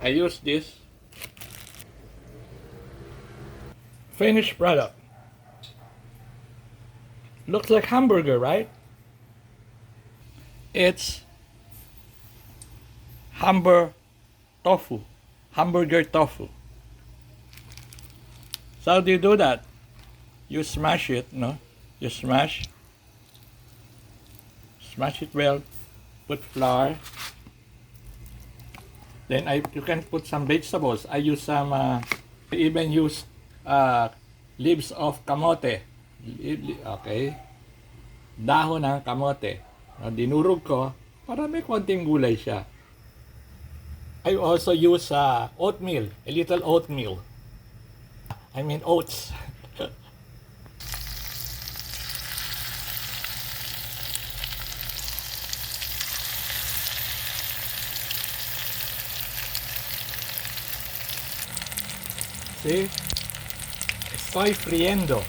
I use this finished product. Looks like hamburger, right? It's tofu. Hamburger tofu. So how do you do that? You smash it, no? You smash it well. Put flour. Then you can put some vegetables. I use some. I even use leaves of kamote. Okay. Dahon ng kamote. Dinurog ko para may konting gulay siya. I also use oatmeal, a little oatmeal. I mean oats. See? Estoy friendo.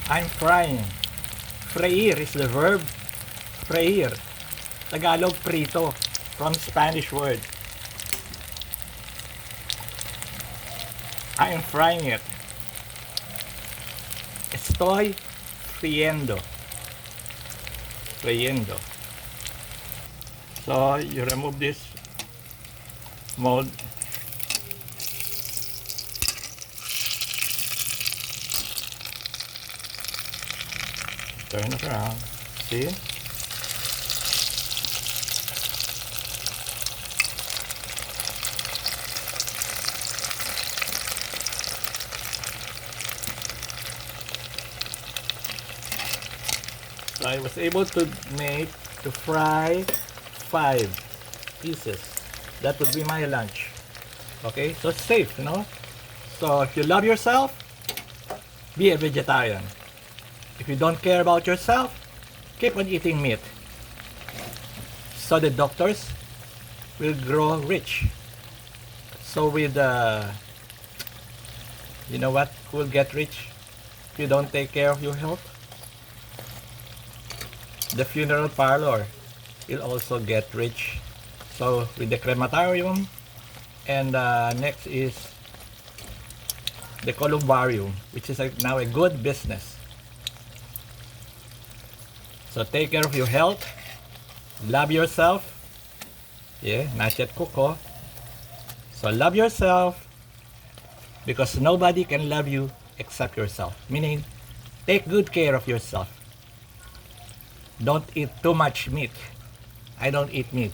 I'm frying. Freír is the verb. Freír. Tagalog prito. From Spanish word. I am frying it. Estoy friendo. Friendo. So you remove this mold. Turn it around. See? So I was able to fry 5 pieces. That would be my lunch. Okay, so it's safe, you know. So if you love yourself, be a vegetarian. If you don't care about yourself, keep on eating meat. So the doctors will grow rich. So with you know what, who will get rich if you don't take care of your health? The funeral parlor will also get rich. So with the crematorium, and next is the columbarium, which is now a good business. So take care of your health, love yourself. Yeah, not yet kuko. So love yourself, because nobody can love you except yourself. Meaning, take good care of yourself. Don't eat too much meat. I don't eat meat.